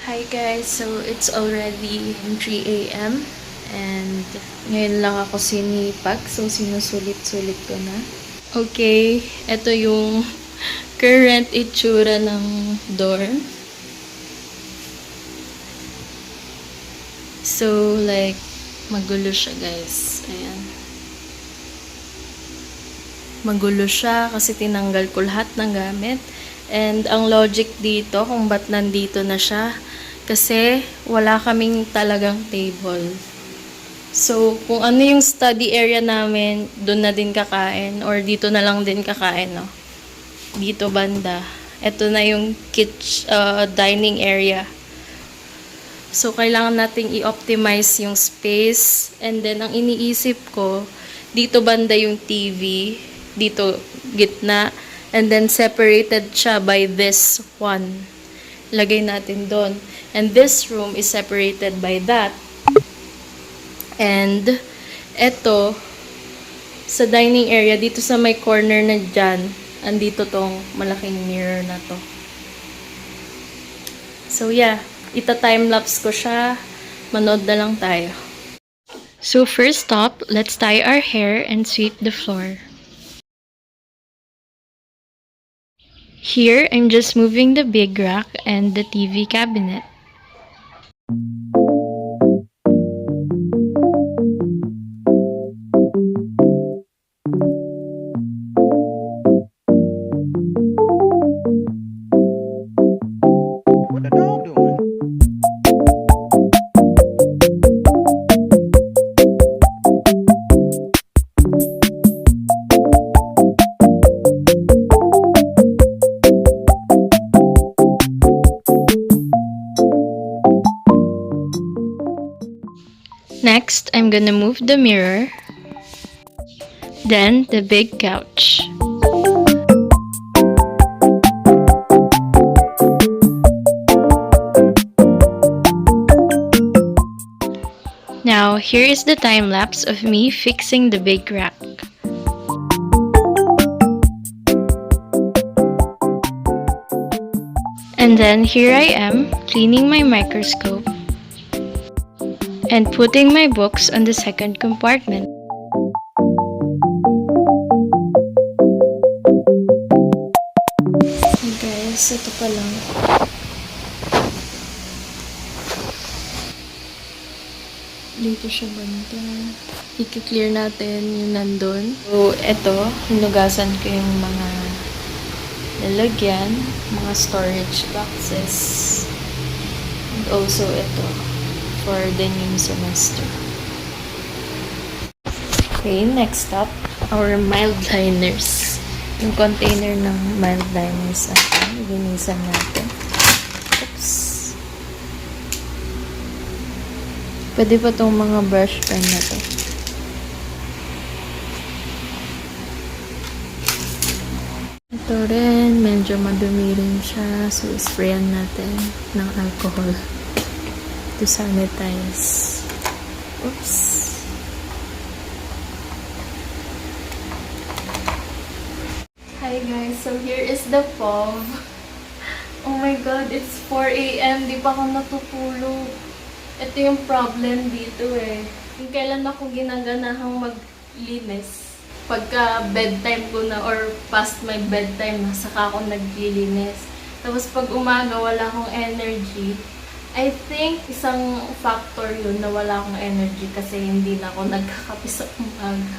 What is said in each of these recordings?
Hi guys, so it's already 3 a.m. and ngayon lang ako sinipag, so sinusulit-sulit ko na. Okay, ito yung current itsura ng dorm. So like, magulo siya guys. Ayan. Magulo siya kasi tinanggal ko lahat ng gamit. And ang logic dito kung ba't nandito na siya, kasi wala kaming talagang table. So, kung ano yung study area namin, doon na din kakain. Or dito na lang din kakain, no? Dito banda. Ito na yung dining area. So, kailangan nating i-optimize yung space. And then, ang iniisip ko, dito banda yung TV. Dito, gitna. And then, separated siya by this one. Lagay natin doon. And this room is separated by that. And, eto, sa dining area, dito sa may corner na dyan, andito tong malaking mirror na to. So, yeah. Ita-timelapse ko siya. Manood na lang tayo. So, first stop, let's tie our hair and sweep the floor. Here, I'm just moving the big rack and the TV cabinet. What the dog doing? Next, I'm gonna move the mirror, then the big couch. Now, here is the time lapse of me fixing the big rack. And then here I am cleaning my microscope and putting my books on the second compartment. Hey guys, ito pa lang. Dito siya banda. I-clear natin yung nandun. So, ito, hinugasan ko yung mga lalagyan, mga storage boxes. And also ito, for the new semester. Okay, next up, our mild liners. Yung container ng mild liners natin. Linisan natin. Oops. Pwede pa tong mga brush pen na to. Ito rin, medyo madumi rin siya. So, sprayan natin ng alcohol to sanitize. Oops. Hi guys, so here is the POV. Oh my god, it's 4 a.m. Di pa ako natutulog. Ito yung problem dito eh. Yung kailan ako ginaganahang maglinis. Pagka bedtime ko na or past my bedtime na, saka ako naglilinis. Tapos pag umaga, wala akong energy. I think isang factor yun na wala akong energy kasi hindi na ako nagkakape sa umaga.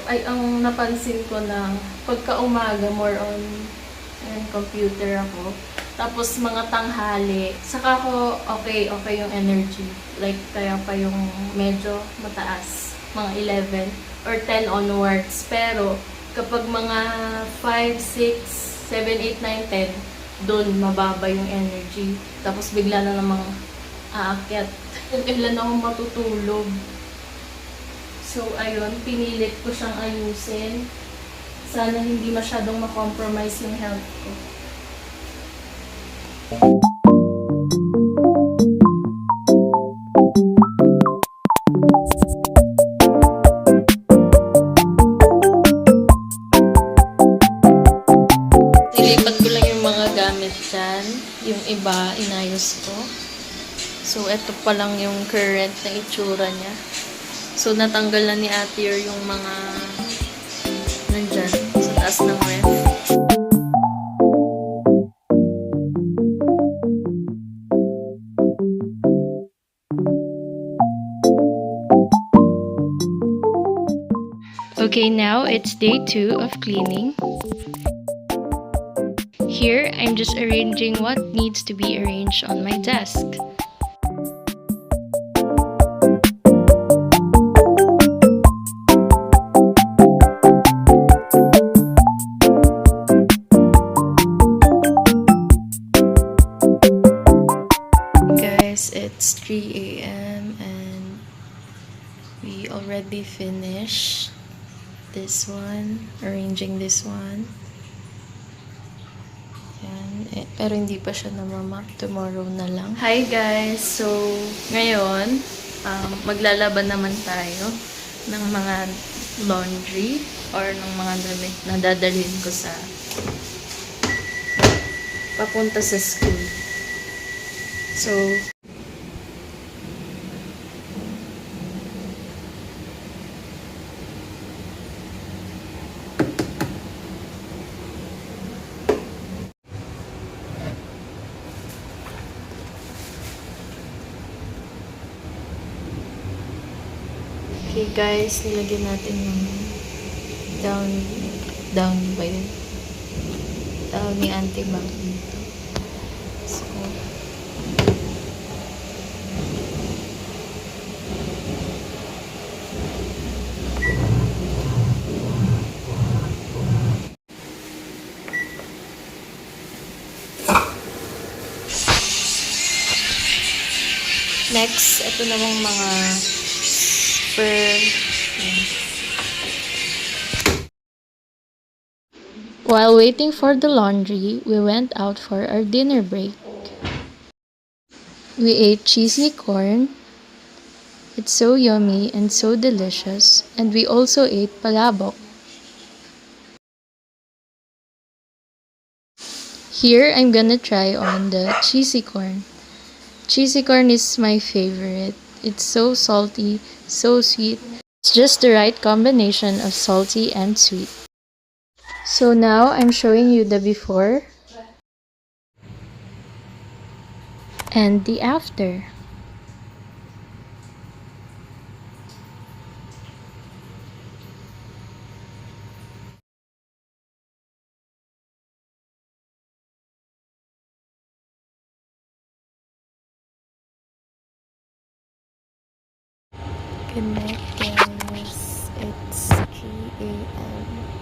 Ay, ang napansin ko na pagka umaga, more on computer ako. Tapos mga tanghali, saka ako okay yung energy. Like, kaya pa yung medyo mataas, mga 11 or 10 onwards. Pero, kapag mga 5, 6, 7, 8, 9, 10, doon mababa yung energy. Tapos bigla na namang aakyat. Kung kailan ako matutulog. So, ayun, pinilit ko siyang ayusin. Sana hindi masyadong ma-compromise yung health ko. Nilipat ko lang yung mga gamit dyan. Yung iba, inayos ko. So, ito pa lang yung current na itsura niya. So, natanggal na ni Ate Yer yung mga nandyan sa taas ng ref. Okay, now it's day 2 of cleaning. Here, I'm just arranging what needs to be arranged on my desk. Guys, it's 3 a.m. and we already finished this one, arranging this one. Yan. Pero hindi pa siya namamap. Tomorrow na lang. Hi guys! So, ngayon, maglalaban naman tayo ng mga laundry or ng mga damit na dadalhin ko sa papunta sa school. So, okay guys, nilagyan natin ng down ba yun? Down ni Auntie Bang dito. So, next, ito namang mga while waiting for the laundry, we went out for our dinner break. We ate cheesy corn. It's so yummy and so delicious. And we also ate palabok. Here, I'm gonna try on the cheesy corn. Cheesy corn is my favorite. It's so salty, so sweet. It's just the right combination of salty and sweet. So now I'm showing you the before and the after. Good night guys, it's 3 a.m.